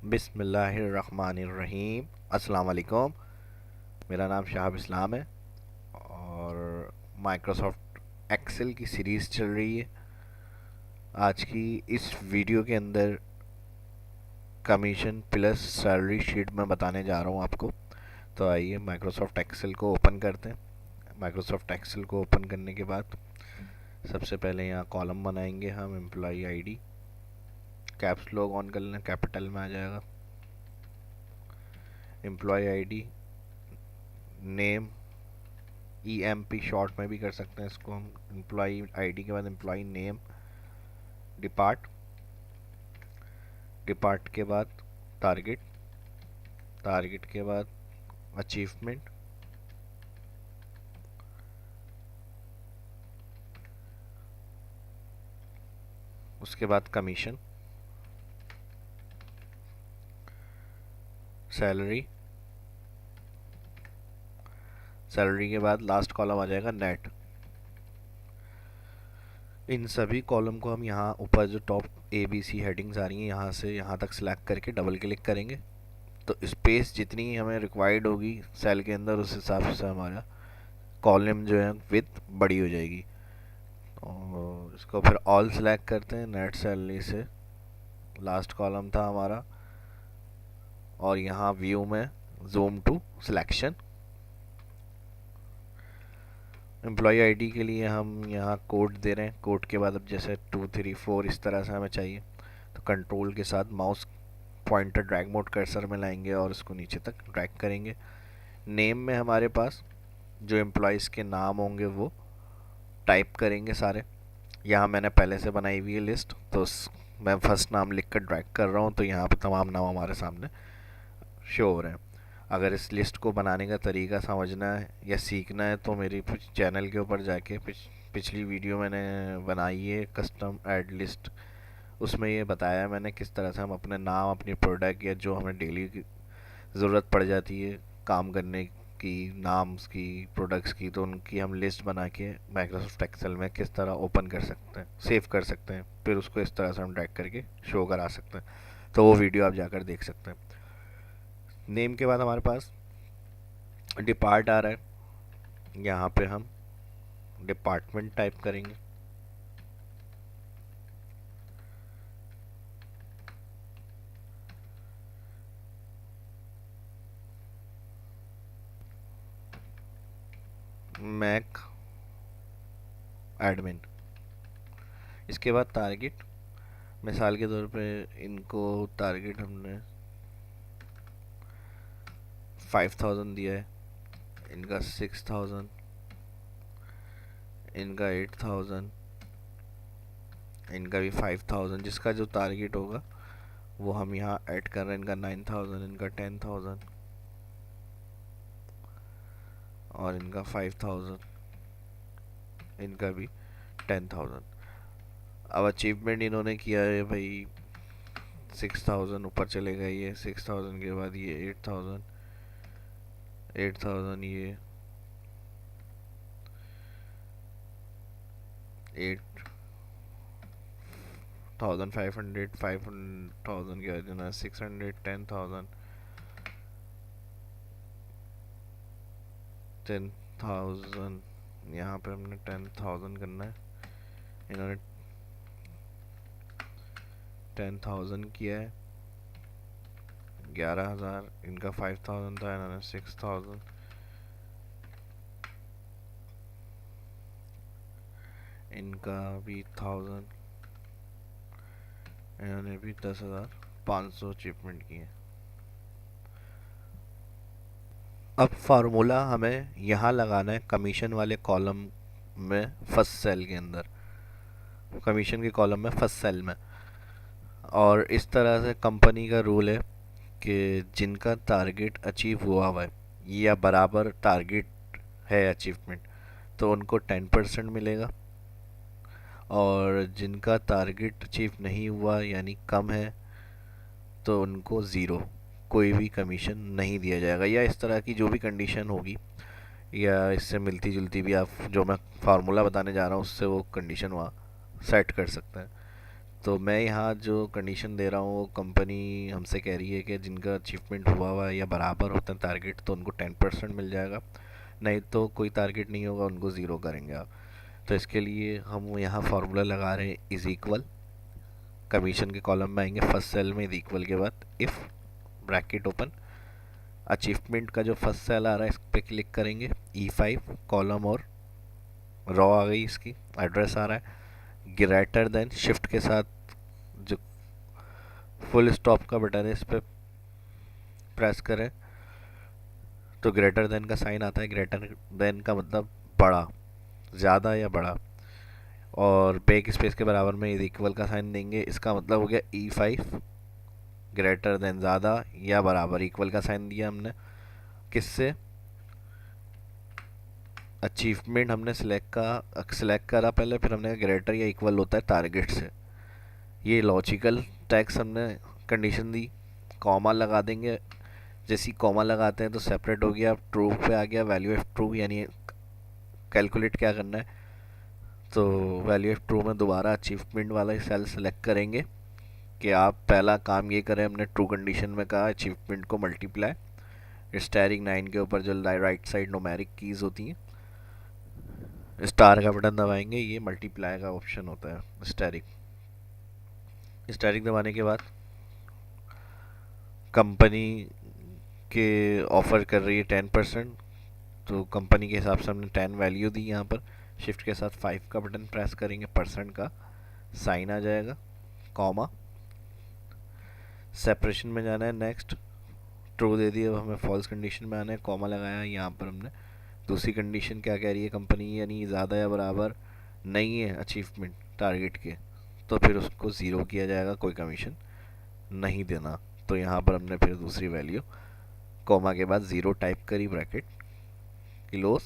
बिस्मिल्लाहिर्रहमानिर्रहीम। अस्सलाम वालेकुम। मेरा नाम शाहब इस्लाम है और माइक्रोसॉफ्ट एक्सेल की सीरीज़ चल रही है। आज की इस वीडियो के अंदर कमीशन प्लस सैलरी शीट मैं बताने जा रहा हूँ आपको। तो आइए माइक्रोसॉफ्ट एक्सेल को ओपन करते हैं। माइक्रोसॉफ्ट एक्सेल को ओपन करने के बाद सबसे पहले यहाँ कॉलम बनाएंगे हम employee ID. Caps lock on कर लें, कैपिटल में आ जाएगा। Employee ID, name, EMP short में भी कर सकते हैं इसको हम। एम्प्लॉई आईडी के बाद एम्प्लॉई नेम, डिपार्ट, डिपार्ट के बाद टारगेट, टारगेट के बाद अचीवमेंट, उसके बाद कमीशन, सैलरी, सैलरी के बाद लास्ट कॉलम आ जाएगा नेट। इन सभी कॉलम को हम यहाँ ऊपर जो टॉप ABC हेडिंग्स आ रही हैं यहाँ से यहाँ तक सिलेक्ट करके डबल क्लिक करेंगे तो स्पेस जितनी हमें रिक्वायर्ड होगी सेल के अंदर उस हिसाब से हमारा कॉलम जो है विड्थ बड़ी हो जाएगी। और इसको फिर ऑल सेलेक्ट करते हैं। नेट सैलरी से लास्ट कॉलम था हमारा और यहाँ व्यू में zoom to selection. Employee ID के लिए हम यहाँ कोड दे रहे हैं। कोड के बाद अब जैसे 2 3 4 इस तरह से हमें चाहिए तो कंट्रोल के साथ mouse pointer drag mode cursor में लाएंगे और इसको नीचे तक ड्रैग करेंगे। नेम में हमारे पास जो एम्प्लॉयज़ के नाम होंगे वो टाइप करेंगे सारे। यहाँ मैंने पहले से बनाई हुई है लिस्ट तो मैं फर्स्ट नाम लिख कर ड्रैग कर रहा हूँ तो यहाँ पर तमाम नाम हमारे सामने शो हो रहे हैं। अगर इस लिस्ट को बनाने का तरीका समझना है या सीखना है तो मेरी चैनल के ऊपर जाके पिछली वीडियो मैंने बनाई है कस्टम ऐड लिस्ट। उसमें ये बताया मैंने किस तरह से हम अपने नाम, अपनी प्रोडक्ट या जो हमें डेली की ज़रूरत पड़ जाती है काम करने की, नाम्स की, प्रोडक्ट्स की, तो उनकी हम लिस्ट बना के माइक्रोसॉफ्ट एक्सेल में किस तरह ओपन कर सकते हैं, सेव कर सकते हैं, फिर उसको इस तरह से हम ड्रैग करके शो करा सकते हैं। तो वो वीडियो आप जाकर देख सकते हैं। नेम के बाद हमारे पास डिपार्ट आ रहा है। यहाँ पे हम डिपार्टमेंट टाइप करेंगे। Mac admin. इसके बाद टारगेट, मिसाल के तौर पे इनको टारगेट हमने 5000 दिया है, इनका 6000, इनका 8000, इनका भी 5000। जिसका जो टारगेट होगा वो हम यहाँ ऐड कर रहे हैं। इनका 9000, इनका 10000 और इनका 5000, इनका भी 10000। अब अचीवमेंट इन्होंने किया है भाई 6000, ऊपर चले गए ये 6000 के बाद ये 8000, 8000, ये 8500, 5000 के बाद 600, 10000, 10000। यहाँ पे हमने 10000 करना है। इन्होंने 10000 किया है। 11000, इनका 5000 था, इन्होंने 6000, इनका भी 1000, इन्होंने भी 10500 अचीवमेंट किए। अब फार्मूला हमें यहाँ लगाना है कमीशन वाले कॉलम में, फर्स्ट सेल के अंदर, कमीशन के कॉलम में फर्स्ट सेल में। और इस तरह से कंपनी का रूल है कि जिनका टारगेट अचीव हुआ है या बराबर टारगेट है अचीवमेंट तो उनको 10% मिलेगा और जिनका टारगेट अचीव नहीं हुआ यानी कम है तो उनको ज़ीरो, कोई भी कमीशन नहीं दिया जाएगा। या इस तरह की जो भी कंडीशन होगी या इससे मिलती जुलती भी आप जो मैं फार्मूला बताने जा रहा हूँ उससे वो कंडीशन वहाँ सेट कर सकते हैं। तो मैं यहाँ जो कंडीशन दे रहा हूँ वो कंपनी हमसे कह रही है कि जिनका अचीवमेंट हुआ है या बराबर होता है टारगेट तो उनको 10% मिल जाएगा, नहीं तो कोई टारगेट नहीं होगा उनको ज़ीरो करेंगे आप। तो इसके लिए हम यहाँ फार्मूला लगा रहे हैं इज़ इक्वल, कमीशन के कॉलम में आएंगे फर्स्ट सेल में इज इक्वल के बाद इफ़ ब्रैकेट ओपन, अचीवमेंट का जो फर्स्ट सेल आ रहा है इस पर क्लिक करेंगे, E5 कॉलम और रॉ आ गई, इसकी एड्रेस आ रहा है, ग्रेटर देन शिफ्ट के साथ जो फुल स्टॉप का बटन है इस पर प्रेस करें तो ग्रेटर देन का साइन आता है, ग्रेटर देन का मतलब बड़ा, ज़्यादा या बड़ा, और बैक स्पेस के बराबर में इज इक्वल का साइन देंगे, इसका मतलब हो गया E5 ग्रेटर देन ज़्यादा या बराबर, इक्वल का साइन दिया हमने किससे, अचीवमेंट हमने सिलेक्ट करा पहले, फिर हमने ग्रेटर या इक्वल होता है टारगेट से। ये लॉजिकल टैक्स हमने कंडीशन दी, कॉमा लगा देंगे, जैसी कॉमा लगाते हैं तो सेपरेट हो गया, ट्रू पे आ गया वैल्यू ऑफ ट्रू, यानी कैलकुलेट क्या करना है, तो वैल्यू ऑफ ट्रू में दोबारा अचीवमेंट वाला सेल सेलेक्ट करेंगे कि आप पहला काम ये करें, हमने ट्रू कंडीशन में कहा अचीवमेंट को मल्टीप्लाई स्टारिंग 9 के ऊपर जो राइट साइड नोमेरिक कीज़ होती हैं स्टार का बटन दबाएंगे, ये मल्टीप्लाई का ऑप्शन होता है स्टारिंग, स्टारिंग दबाने के बाद कंपनी के ऑफ़र कर रही है 10%, तो कंपनी के हिसाब से हमने 10 वैल्यू दी, यहाँ पर शिफ्ट के साथ 5 का बटन प्रेस करेंगे, परसेंट का साइन आ जाएगा, कॉमा, सेपरेशन में जाना है, नेक्स्ट ट्रू दे दिया, अब हमें फॉल्स कंडीशन में आना है, कॉमा लगाया, यहाँ पर हमने दूसरी कंडीशन क्या कह रही है कंपनी, यानी ज़्यादा या बराबर नहीं है अचीवमेंट टारगेट के, तो फिर उसको ज़ीरो किया जाएगा, कोई कमीशन नहीं देना। तो यहाँ पर हमने फिर दूसरी वैल्यू कॉमा के बाद ज़ीरो टाइप करी, ब्रैकेट क्लोज,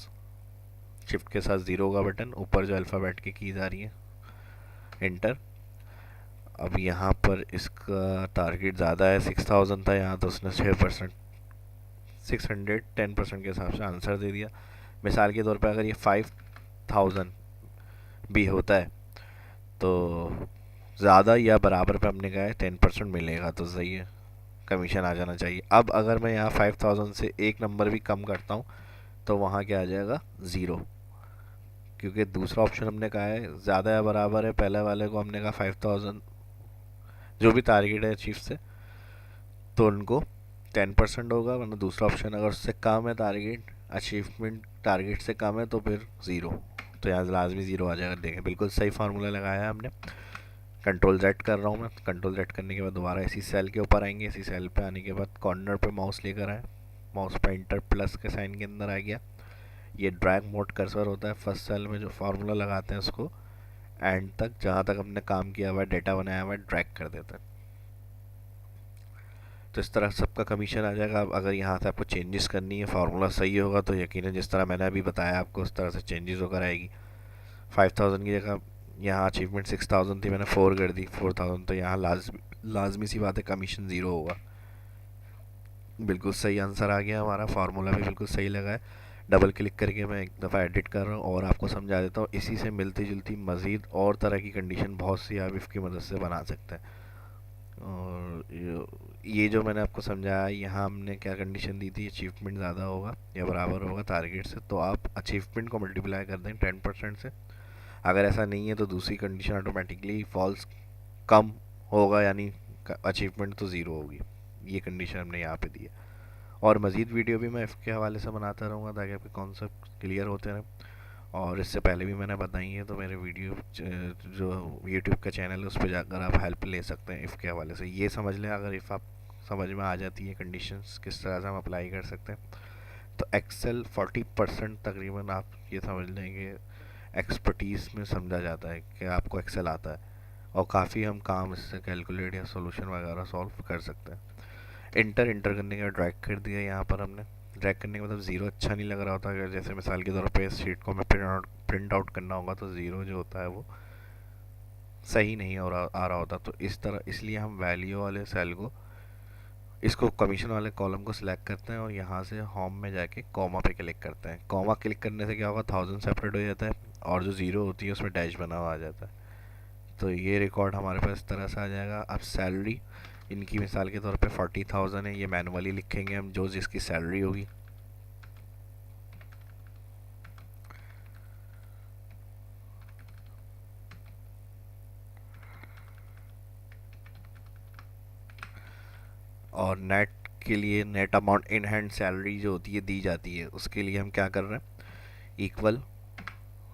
शिफ्ट के साथ ज़ीरो का बटन, ऊपर जो अल्फ़ाबेट की कीज़ आ रही है एंटर। अब यहाँ पर इसका टारगेट ज़्यादा है, 6000 था यहाँ, तो उसने 6%, 610% के हिसाब से आंसर दे दिया। मिसाल के तौर पर अगर ये 5000 भी होता है तो ज़्यादा या बराबर पे हमने कहा है 10% मिलेगा, तो सही है, कमीशन आ जाना चाहिए। अब अगर मैं यहाँ 5000 से एक नंबर भी कम करता हूँ तो वहाँ क्या आ जाएगा, ज़ीरो, क्योंकि दूसरा ऑप्शन हमने कहा है ज़्यादा या बराबर है, पहले वाले को हमने कहा 5000 जो भी टारगेट है चीफ से तो उनको 10% होगा, वरना दूसरा ऑप्शन अगर उससे कम है टारगेट, अचीवमेंट टारगेट से कम है तो फिर ज़ीरो, तो यहाँ लाजमी ज़ीरो आ जाएगा। देखें बिल्कुल सही फार्मूला लगाया है हमने। कंट्रोल Z कर रहा हूँ मैं, कंट्रोल Z करने के बाद दोबारा इसी सेल के ऊपर आएंगे, इसी सेल पे आने के बाद कॉर्नर पे माउस लेकर आए, माउस पॉइंटर प्लस के साइन के अंदर आ गया, ये ड्रैग मोड कर्सर होता है, फर्स्ट सेल में जो फार्मूला लगाते हैं उसको एंड तक जहाँ तक हमने काम किया हुआ है डेटा बनाया हुआ है ड्रैग कर देते हैं, तो इस तरह सबका कमीशन आ जाएगा। अब अगर यहाँ से आपको चेंजेस करनी है, फार्मूला सही होगा तो यकीनन जिस तरह मैंने अभी बताया आपको उस तरह से चेंजेस होकर आएगी। 5000 की जगह यहाँ अचीवमेंट 6000 थी, मैंने 4 कर दी 4000, तो यहाँ लाजमी सी बात है कमीशन ज़ीरो होगा। बिल्कुल सही आंसर आ गया हमारा, फार्मूला भी बिल्कुल सही लगा है। डबल क्लिक करके मैं एक दफ़ा एडिट कर रहा हूँ और आपको समझा देता हूँ, इसी से मिलती जुलती मज़ीद और तरह की कंडीशन बहुत सी आप इफ़ की मदद से बना सकते हैं। और ये जो मैंने आपको समझाया, यहाँ हमने क्या कंडीशन दी थी, अचीवमेंट ज़्यादा होगा या बराबर होगा टारगेट से, तो आप अचीवमेंट को मल्टीप्लाई कर दें 10% से, अगर ऐसा नहीं है तो दूसरी कंडीशन ऑटोमेटिकली फॉल्स कम होगा, यानी अचीवमेंट तो ज़ीरो होगी। ये कंडीशन हमने यहाँ पे दी है। और मज़ीद वीडियो भी मैं इसके हवाले से बनाता रहूँगा ताकि आपके कॉन्सेप्ट क्लियर होते रहें, और इससे पहले भी मैंने बताई है, तो मेरे वीडियो जो यूट्यूब का चैनल है उस पर जाकर आप हेल्प ले सकते हैं इफ़ के हवाले से। ये समझ लें, अगर इफ़ आप समझ में आ जाती है कंडीशंस किस तरह से हम अप्लाई कर सकते हैं, तो एक्सेल 40% तकरीबन आप ये समझ लें कि एक्सपर्टीज़ में समझा जाता है कि आपको एक्सेल आता है, और काफ़ी हम काम इससे कैलकुलेट या सोल्यूशन वगैरह सॉल्व कर सकते हैं। इंटर करने का ड्रैग कर दिया यहाँ पर हमने, ड्रैग करने के मतलब ज़ीरो अच्छा नहीं लग रहा होता, अगर जैसे मिसाल के तौर पे शीट को हमें प्रिंट आउट करना होगा तो ज़ीरो जो होता है वो सही नहीं आ रहा होता, तो इस तरह इसलिए हम वैल्यू वाले सेल को, इसको कमीशन वाले कॉलम को सिलेक्ट करते हैं और यहाँ से होम में जाके कॉमा पे क्लिक करते हैं। कॉमा क्लिक करने से क्या होगा, 1000 सेपरेट हो जाता है और जो ज़ीरो होती है उसमें डैश बना हुआ आ जाता है, तो ये रिकॉर्ड हमारे पास इस तरह से आ जाएगा। अब सैलरी इनकी मिसाल के तौर पे 40,000 है, ये मैनुअली लिखेंगे हम जो जिसकी सैलरी होगी। और नेट के लिए net amount in hand salary जो होती है दी जाती है, उसके लिए हम क्या कर रहे हैं, इक्वल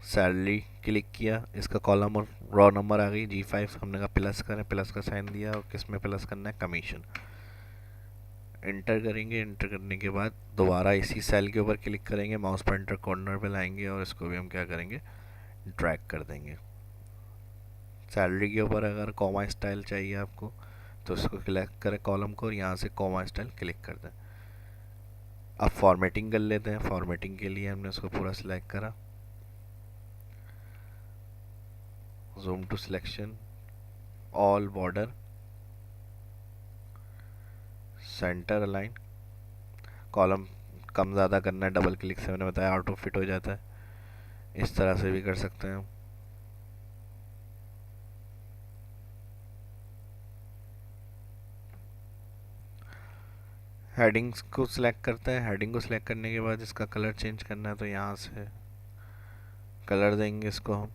सैलरी क्लिक किया, इसका कॉलम और रॉ नंबर आ गई G5, हमने कहा प्लस करें, प्लस का साइन दिया और किस में प्लस करना है, कमीशन। इंटर करेंगे, इंटर करने के बाद दोबारा इसी सेल के ऊपर क्लिक करेंगे, माउस पॉइंटर कॉर्नर पे लाएंगे और इसको भी हम क्या करेंगे, ड्रैग कर देंगे। सैलरी के ऊपर अगर कॉमा स्टाइल चाहिए आपको तो इसको क्लिक करें कॉलम को और यहाँ से कॉमा स्टाइल क्लिक कर दें। अब फॉर्मेटिंग कर लेते हैं। फॉर्मेटिंग के लिए हमने इसको पूरा सिलेक्ट करा, zoom to selection, all border, centre align, column कम ज़्यादा करना है, डबल क्लिक से मैंने बताया ऑटो फिट हो जाता है। इस तरह से भी कर सकते हैं हम। हेडिंग्स को सिलेक्ट करते हैं। हेडिंग को सिलेक्ट करने के बाद इसका कलर चेंज करना है तो यहाँ से कलर देंगे इसको हम,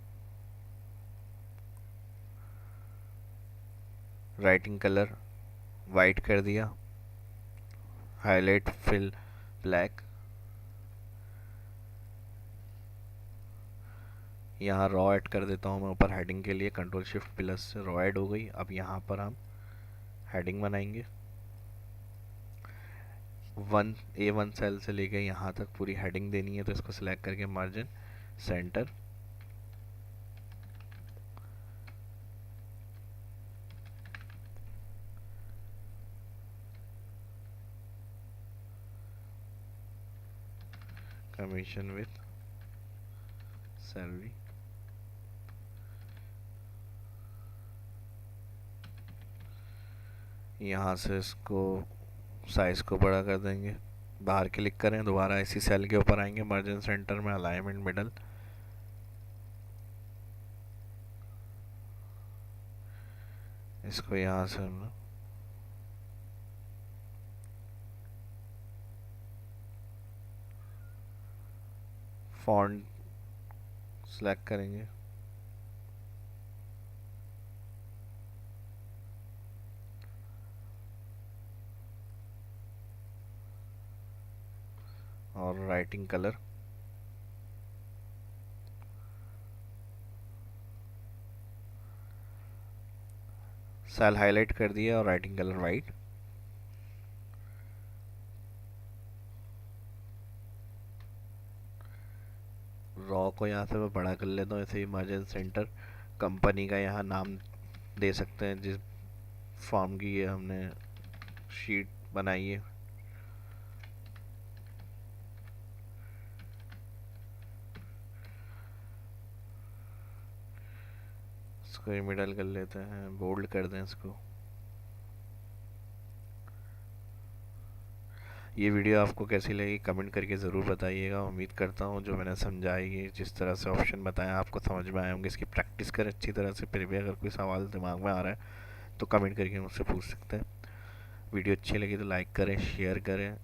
राइटिंग कलर वाइट कर दिया, हाईलाइट फिल ब्लैक, यहाँ रॉ ऐड कर देता हूँ मैं ऊपर हेडिंग के लिए, कंट्रोल शिफ्ट प्लस से रॉ ऐड हो गई। अब यहाँ पर हम हेडिंग बनाएंगे, A1 सेल से लेके यहाँ तक पूरी हेडिंग देनी है तो इसको सिलेक्ट करके margin, centre, commission with salary, यहाँ से इसको साइज को बड़ा कर देंगे, बाहर क्लिक करें, दोबारा इसी सेल के ऊपर आएंगे, मार्जिन सेंटर में अलाइनमेंट मिडल, इसको यहाँ से हम फॉन्ट सेलेक्ट करेंगे, और राइटिंग कलर सेल हाईलाइट कर दिया और राइटिंग कलर वाइट। रॉ को यहाँ से मैं बड़ा कर लेता हूँ, ऐसे ही मार्जिन सेंटर, कंपनी का यहाँ नाम दे सकते हैं जिस फॉर्म की ये हमने शीट बनाई है। इसको मिडल कर लेते हैं, बोल्ड कर दें इसको। ये वीडियो आपको कैसी लगी कमेंट करके ज़रूर बताइएगा। उम्मीद करता हूँ जो मैंने समझाई है, जिस तरह से ऑप्शन बताया आपको समझ में आए होंगे। इसकी प्रैक्टिस करें अच्छी तरह से, फिर भी अगर कोई सवाल दिमाग में आ रहा है तो कमेंट करके मुझसे पूछ सकते हैं। वीडियो अच्छी लगी तो लाइक करें, शेयर करें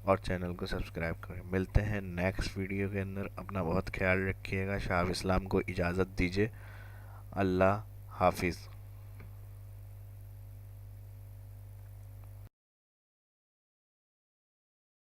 और चैनल को सब्सक्राइब करें। मिलते हैं नेक्स्ट वीडियो के अंदर। अपना बहुत ख्याल रखिएगा। शाह इस्लाम को इजाज़त दीजिए। अल्लाह हाफिज़।